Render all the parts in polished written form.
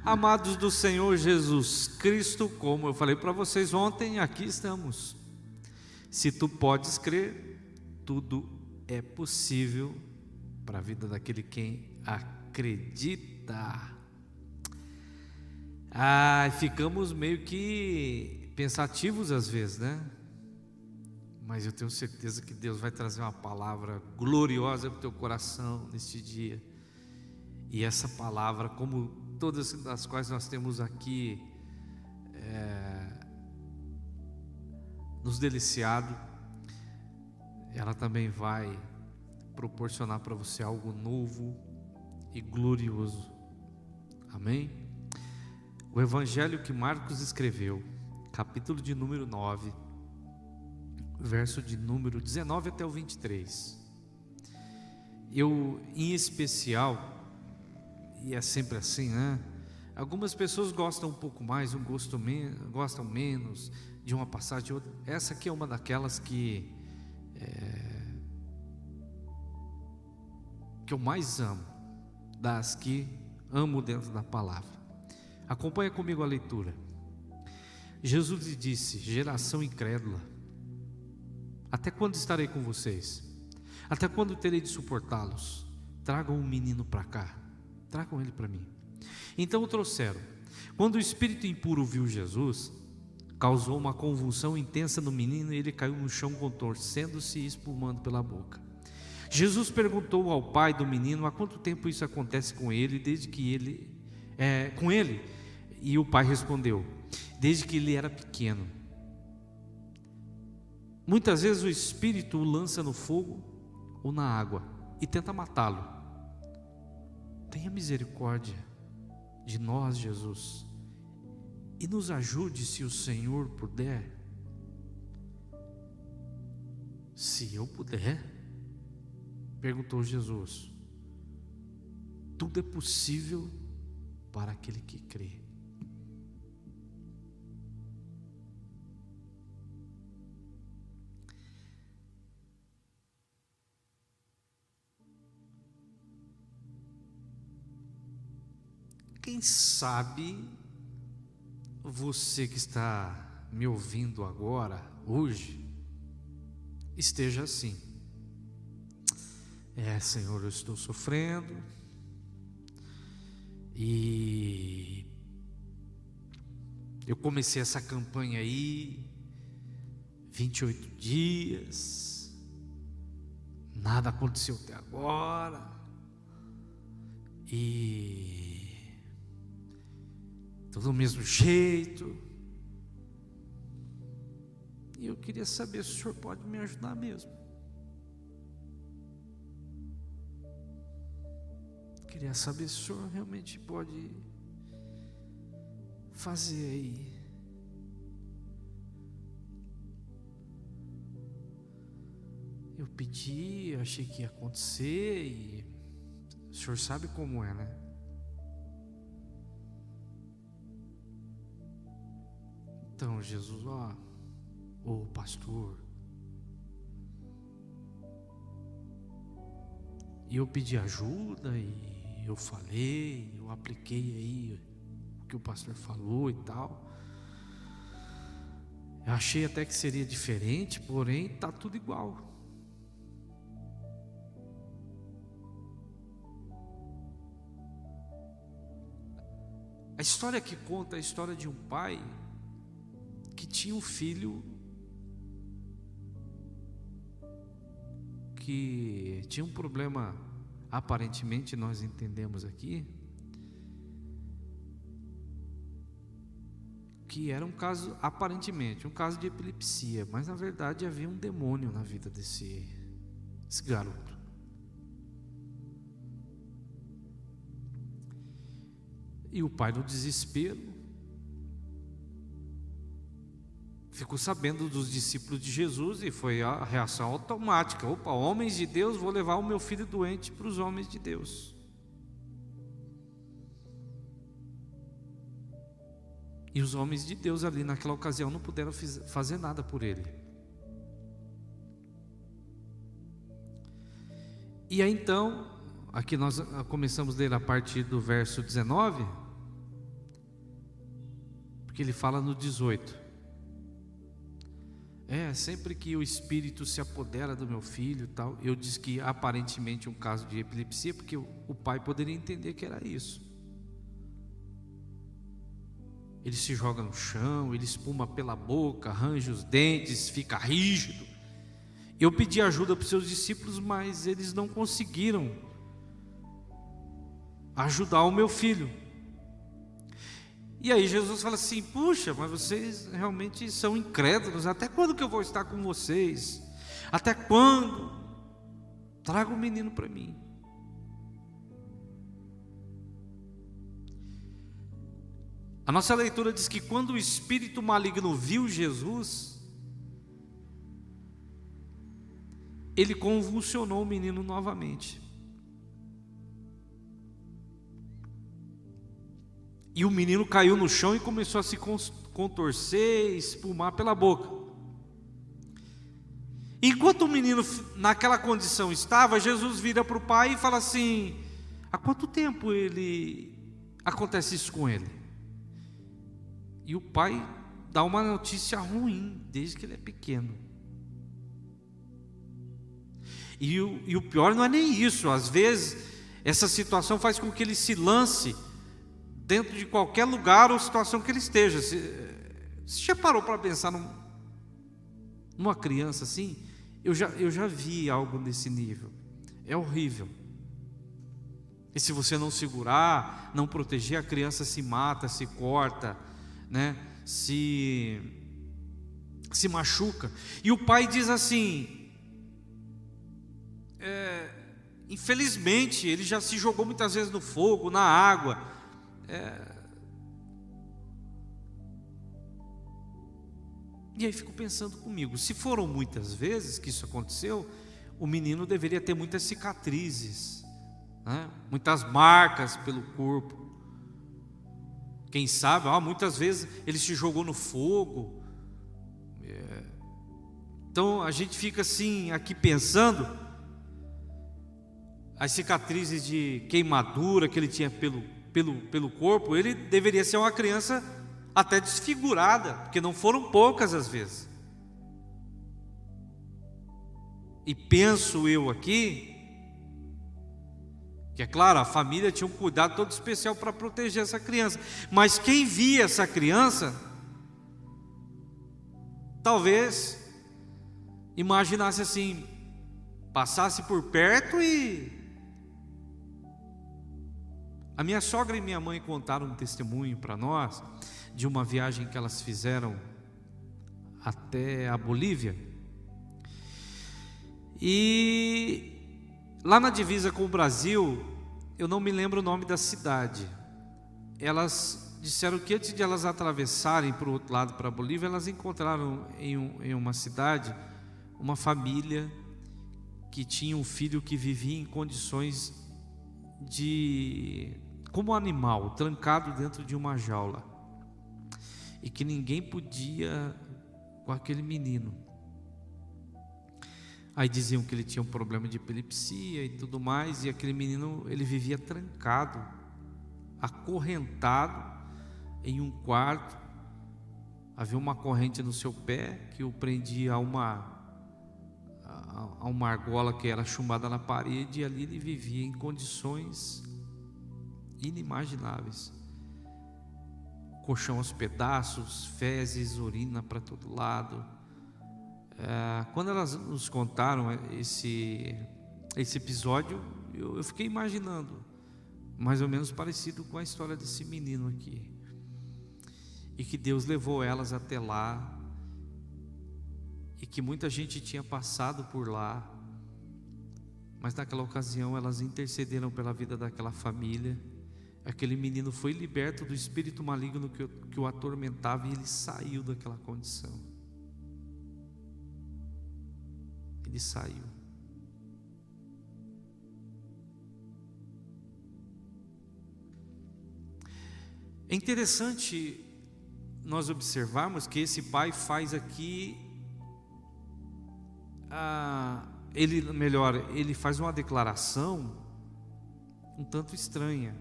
Amados do Senhor Jesus Cristo, como eu falei para vocês ontem, aqui estamos. Se tu podes crer, tudo é possível para a vida daquele quem acredita. Ficamos meio que pensativos às vezes, né? Mas eu tenho certeza que Deus vai trazer uma palavra gloriosa para o teu coração neste dia. E essa palavra, como todas as quais nós temos aqui nos deliciado, ela também vai proporcionar para você algo novo e glorioso. Amém? O evangelho que Marcos escreveu, capítulo de número 9, verso de número 19 até o 23. Eu, em especial, e é sempre assim, né? Algumas pessoas gostam um pouco mais, gostam menos de uma passagem de outra. Essa aqui é uma daquelas que eu mais amo, das que amo dentro da palavra. Acompanha comigo a leitura. Jesus lhe disse: geração incrédula, até quando estarei com vocês? Até quando terei de suportá-los? Tragam um menino para cá, tragam ele para mim. Então o trouxeram. Quando o espírito impuro viu Jesus, causou uma convulsão intensa no menino e ele caiu no chão contorcendo-se e espumando pela boca. Jesus perguntou ao pai do menino há quanto tempo isso acontece com ele, com ele, e o pai respondeu: desde que ele era pequeno. Muitas vezes o espírito o lança no fogo ou na água e tenta matá-lo. Tenha misericórdia de nós, Jesus, e nos ajude se o Senhor puder. Se eu puder, perguntou Jesus. Tudo é possível para aquele que crê. Quem sabe você que está me ouvindo agora, hoje, esteja assim: Senhor, eu estou sofrendo e eu comecei essa campanha aí, 28 dias, nada aconteceu até agora, e tudo do mesmo jeito, e eu queria saber se o Senhor pode me ajudar mesmo. Queria saber se o Senhor realmente pode fazer aí. Eu pedi, eu achei que ia acontecer, e o Senhor sabe como é, né? Então, Jesus, pastor, e eu pedi ajuda, e eu falei, eu apliquei aí o que o pastor falou e tal. Eu achei até que seria diferente, porém está tudo igual. A história que conta é a história de um pai que tinha um filho que tinha um problema, aparentemente nós entendemos aqui, que era um caso, aparentemente, um caso de epilepsia, mas na verdade havia um demônio na vida desse garoto. E o pai, no desespero, ficou sabendo dos discípulos de Jesus e foi a reação automática: opa, homens de Deus, vou levar o meu filho doente para os homens de Deus. E os homens de Deus ali naquela ocasião não puderam fazer nada por ele. E aí então, aqui nós começamos a ler a partir do verso 19. Porque ele fala no 18: sempre que o espírito se apodera do meu filho, tal. Eu disse que aparentemente um caso de epilepsia, porque o pai poderia entender que era isso. Ele se joga no chão, ele espuma pela boca, arranja os dentes, fica rígido. Eu pedi ajuda para os seus discípulos, mas eles não conseguiram ajudar o meu filho. E aí Jesus fala assim: puxa, mas vocês realmente são incrédulos. Até quando que eu vou estar com vocês? Até quando? Traga o menino para mim. A nossa leitura diz que quando o espírito maligno viu Jesus, ele convulsionou o menino novamente. E o menino caiu no chão e começou a se contorcer, espumar pela boca. Enquanto o menino naquela condição estava, Jesus vira para o pai e fala assim: há quanto tempo acontece isso com ele? E o pai dá uma notícia ruim, desde que ele é pequeno. E o pior não é nem isso. Às vezes essa situação faz com que ele se lance dentro de qualquer lugar ou situação que ele esteja. Você já parou para pensar numa criança assim? Eu já vi algo nesse nível. É horrível. E se você não segurar, não proteger, a criança se mata, se corta, né? Se machuca. E o pai diz assim: infelizmente ele já se jogou muitas vezes no fogo, na água. E aí fico pensando comigo, se foram muitas vezes que isso aconteceu, o menino deveria ter muitas cicatrizes, né? Muitas marcas pelo corpo. Quem sabe, muitas vezes ele se jogou no fogo. Então a gente fica assim aqui pensando, as cicatrizes de queimadura que ele tinha pelo corpo. Ele deveria ser uma criança até desfigurada, porque não foram poucas as vezes. E penso eu aqui que, é claro, a família tinha um cuidado todo especial para proteger essa criança, mas quem via essa criança talvez imaginasse assim, passasse por perto e... A minha sogra e minha mãe contaram um testemunho para nós de uma viagem que elas fizeram até a Bolívia. E lá na divisa com o Brasil, eu não me lembro o nome da cidade. Elas disseram que antes de elas atravessarem para o outro lado, para a Bolívia, elas encontraram em uma cidade uma família que tinha um filho que vivia em condições como animal, trancado dentro de uma jaula, e que ninguém podia com aquele menino. Aí diziam que ele tinha um problema de epilepsia e tudo mais, e aquele menino, ele vivia trancado, acorrentado em um quarto. Havia uma corrente no seu pé que o prendia a uma argola que era chumbada na parede, e ali ele vivia em condições inimagináveis. Colchão aos pedaços, fezes, urina para todo lado. Quando elas nos contaram esse episódio, eu fiquei imaginando, mais ou menos parecido com a história desse menino aqui, e que Deus levou elas até lá, e que muita gente tinha passado por lá, mas naquela ocasião elas intercederam pela vida daquela família. Aquele menino foi liberto do espírito maligno que o atormentava, e ele saiu daquela condição. Ele saiu. É interessante nós observarmos que esse pai faz aqui, ele faz uma declaração um tanto estranha,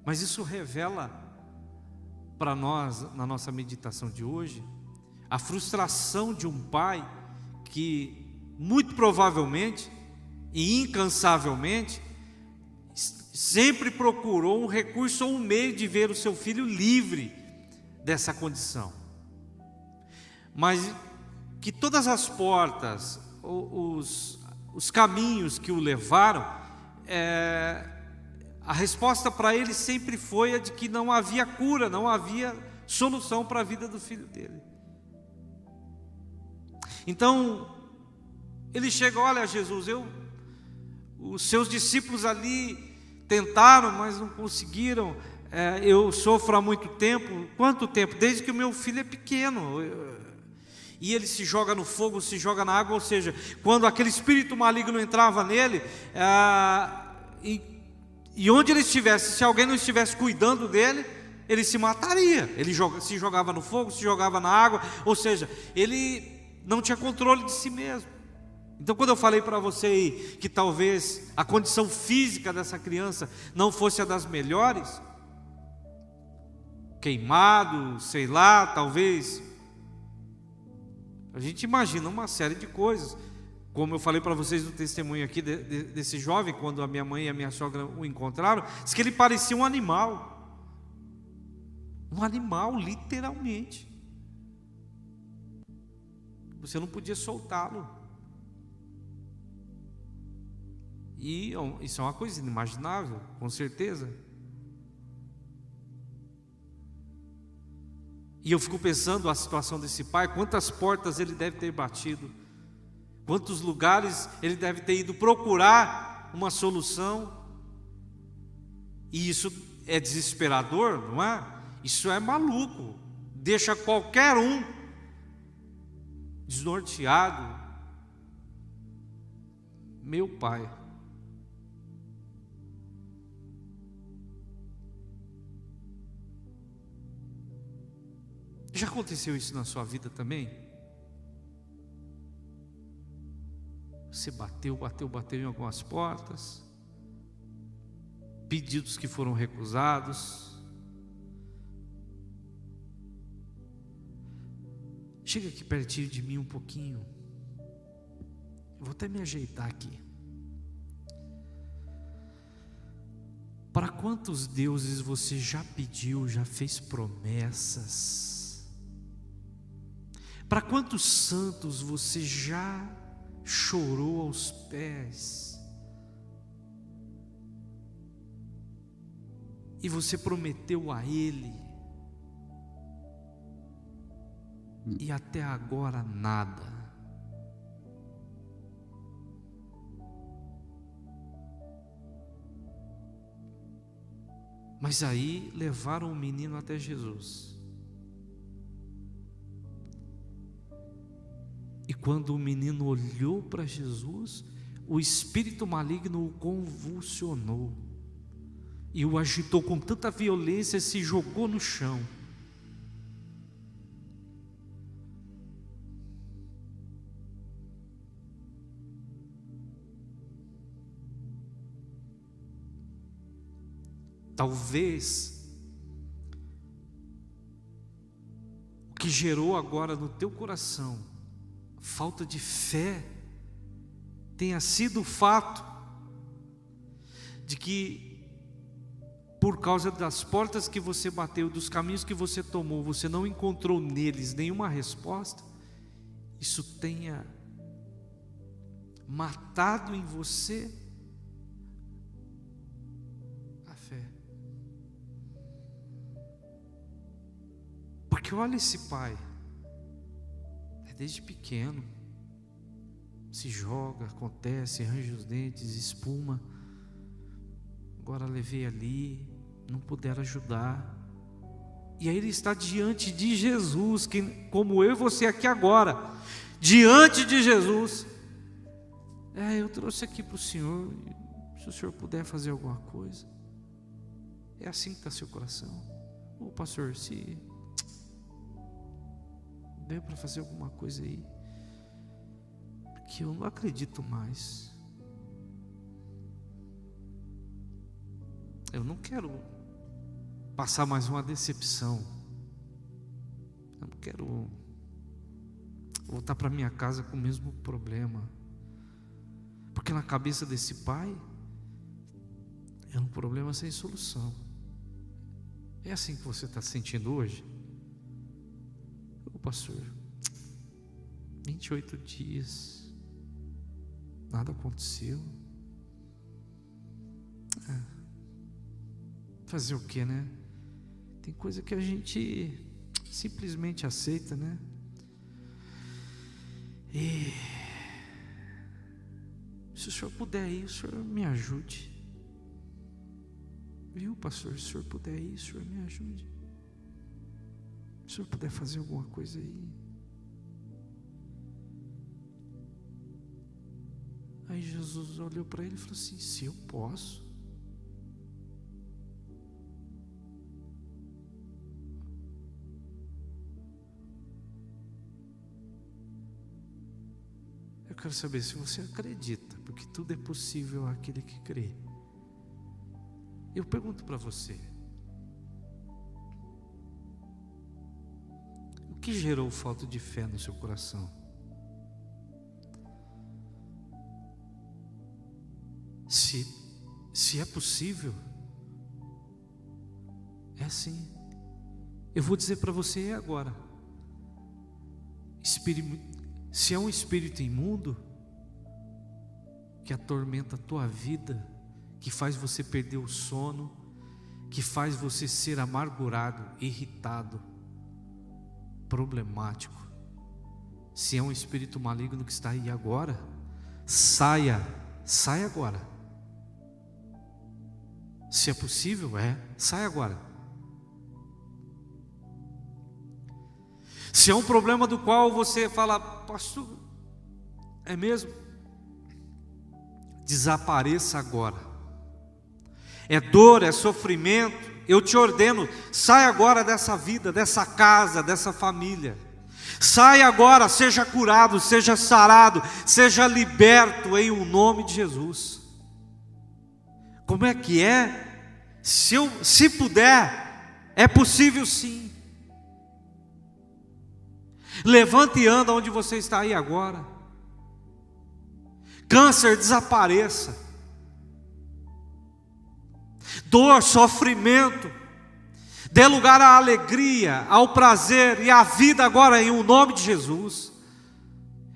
mas isso revela para nós, na nossa meditação de hoje, a frustração de um pai que, muito provavelmente e incansavelmente, sempre procurou um recurso ou um meio de ver o seu filho livre dessa condição. Mas que todas as portas, os caminhos que o levaram, a resposta para ele sempre foi a de que não havia cura, não havia solução para a vida do filho dele. Então, ele chega: olha, Jesus, os seus discípulos ali tentaram, mas não conseguiram. Eu sofro há muito tempo. Quanto tempo? Desde que o meu filho é pequeno. E ele se joga no fogo, se joga na água, ou seja, quando aquele espírito maligno entrava nele, e onde ele estivesse, se alguém não estivesse cuidando dele, ele se mataria. Ele se jogava no fogo, se jogava na água, ou seja, ele não tinha controle de si mesmo. Então, quando eu falei para você aí que talvez a condição física dessa criança não fosse a das melhores, queimado, sei lá, talvez, a gente imagina uma série de coisas. Como eu falei para vocês no testemunho aqui desse jovem, quando a minha mãe e a minha sogra o encontraram, diz que ele parecia um animal. Um animal, literalmente. Você não podia soltá-lo. E isso é uma coisa inimaginável, com certeza. E eu fico pensando a situação desse pai, quantas portas ele deve ter batido, quantos lugares ele deve ter ido procurar uma solução. E isso é desesperador, não é? Isso é maluco, deixa qualquer um desnorteado. Meu pai, já aconteceu isso na sua vida também? Você bateu em algumas portas, pedidos que foram recusados. Chega aqui pertinho de mim um pouquinho. Eu vou até me ajeitar aqui. Para quantos deuses você já pediu, já fez promessas? Para quantos santos você já chorou aos pés? E você prometeu a ele, e até agora nada. Mas aí levaram o menino até Jesus. E quando o menino olhou para Jesus, o espírito maligno o convulsionou e o agitou com tanta violência, se jogou no chão. Talvez o que gerou agora no teu coração falta de fé tenha sido o fato de que, por causa das portas que você bateu, dos caminhos que você tomou, você não encontrou neles nenhuma resposta. Isso tenha matado em você a fé. Porque olha esse pai, desde pequeno, se joga, acontece, arranja os dentes, espuma. Agora levei ali, não puderam ajudar. E aí ele está diante de Jesus, que, como eu e você aqui agora, diante de Jesus. Eu trouxe aqui para o Senhor, se o Senhor puder fazer alguma coisa. É assim que está seu coração. Ô pastor, se deu para fazer alguma coisa aí, porque eu não acredito mais. Eu não quero passar mais uma decepção. Eu não quero voltar para minha casa com o mesmo problema. Porque na cabeça desse pai é um problema sem solução. É assim que você está se sentindo hoje? Ô pastor, 28 dias, nada aconteceu. Fazer o que, né? Tem coisa que a gente simplesmente aceita, né? E se o senhor puder ir, o senhor me ajude. Viu, pastor? Se o senhor puder ir, o senhor me ajude. Se o senhor puder fazer alguma coisa aí. Aí Jesus olhou para ele e falou assim: se eu posso. Eu quero saber se você acredita, porque tudo é possível àquele que crê. Eu pergunto para você: o que gerou falta de fé no seu coração? Se é possível, é sim. Eu vou dizer para você agora: se é um espírito imundo que atormenta a tua vida, que faz você perder o sono, que faz você ser amargurado, irritado, problemático, se é um espírito maligno que está aí agora, saia agora. Se é possível, sai agora. Se é um problema do qual você fala: pastor, é mesmo? Desapareça agora. É dor, é sofrimento, eu te ordeno, sai agora dessa vida, dessa casa, dessa família. Sai agora, seja curado, seja sarado, seja liberto em o nome de Jesus. Como é que é? Se puder, é possível sim. Levante e anda onde você está aí agora. Câncer, desapareça. Dor, sofrimento, dê lugar à alegria, ao prazer e à vida agora em o nome de Jesus.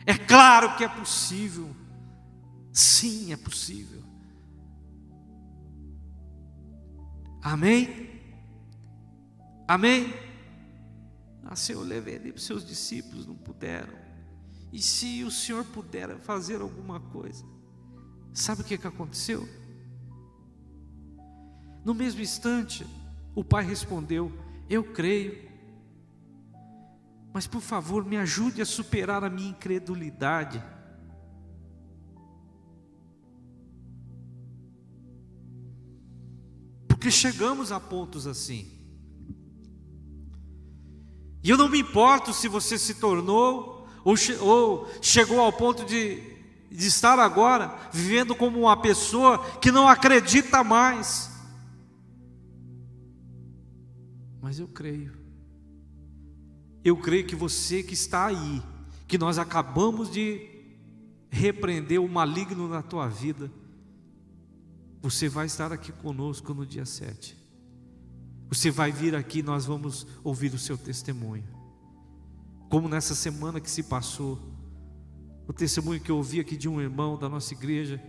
É claro que é possível. Sim, é possível. Amém? Amém? Senhor, eu levei ele para os seus discípulos, não puderam. E se o Senhor puder fazer alguma coisa? Sabe o que aconteceu? No mesmo instante, o pai respondeu: eu creio, mas por favor me ajude a superar a minha incredulidade. Porque chegamos a pontos assim. E eu não me importo se você se tornou ou chegou ao ponto de estar agora vivendo como uma pessoa que não acredita mais. Mas eu creio que você que está aí, que nós acabamos de repreender o maligno na tua vida, você vai estar aqui conosco no dia 7. Você vai vir aqui, nós vamos ouvir o seu testemunho. Como nessa semana que se passou, o testemunho que eu ouvi aqui de um irmão da nossa igreja,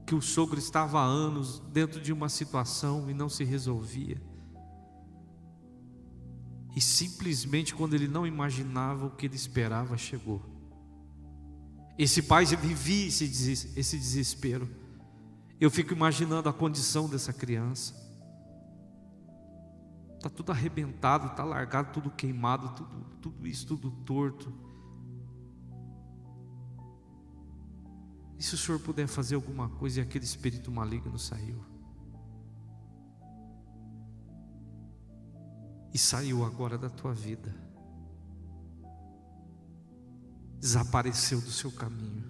que o sogro estava há anos dentro de uma situação e não se resolvia. E simplesmente quando ele não imaginava o que ele esperava, chegou. Esse pai vivia esse desespero. Eu fico imaginando a condição dessa criança. Está tudo arrebentado, está largado, tudo queimado, tudo isso, tudo torto. E se o Senhor puder fazer alguma coisa e aquele espírito maligno saiu? E saiu agora da tua vida. Desapareceu do seu caminho.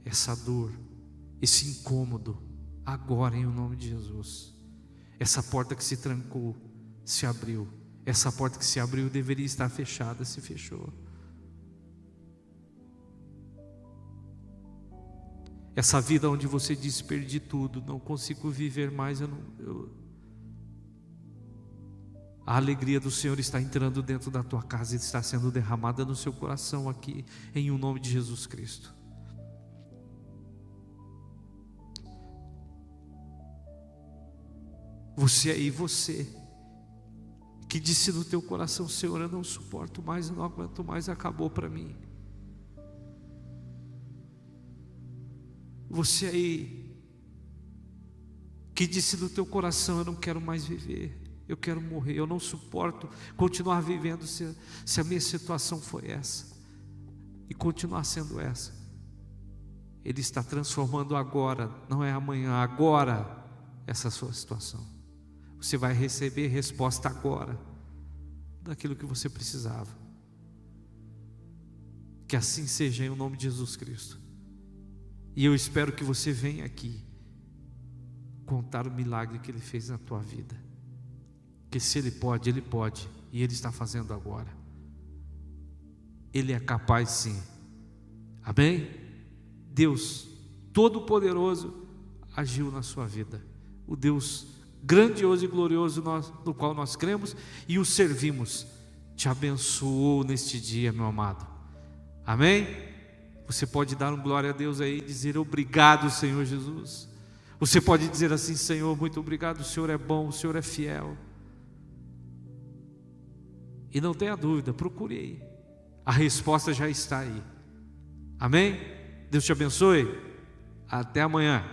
Essa dor, esse incômodo, agora em nome de Jesus. Essa porta que se trancou, se abriu. Essa porta que se abriu deveria estar fechada, se fechou. Essa vida onde você diz: perdi tudo, não consigo viver mais, a alegria do Senhor está entrando dentro da tua casa e está sendo derramada no seu coração aqui, em o nome de Jesus Cristo. Você aí, você que disse no teu coração: Senhor, eu não suporto mais, eu não aguento mais, acabou para mim. Você aí que disse no teu coração: eu não quero mais viver, eu quero morrer, eu não suporto continuar vivendo se a minha situação foi essa e continuar sendo essa. Ele está transformando agora, não é amanhã, agora, essa sua situação. Você vai receber resposta agora daquilo que você precisava. Que assim seja, em nome de Jesus Cristo. E eu espero que você venha aqui contar o milagre que Ele fez na tua vida. Que se Ele pode, e Ele está fazendo agora. Ele é capaz sim. Amém? Deus Todo-Poderoso agiu na sua vida. O Deus grandioso e glorioso no qual nós cremos e o servimos, te abençoou neste dia, meu amado. Amém? Você pode dar um glória a Deus aí e dizer: obrigado, Senhor Jesus. Você pode dizer assim: Senhor, muito obrigado, o Senhor é bom, o Senhor é fiel. E não tenha dúvida, procure aí, a resposta já está aí. Amém? Deus te abençoe. Até amanhã.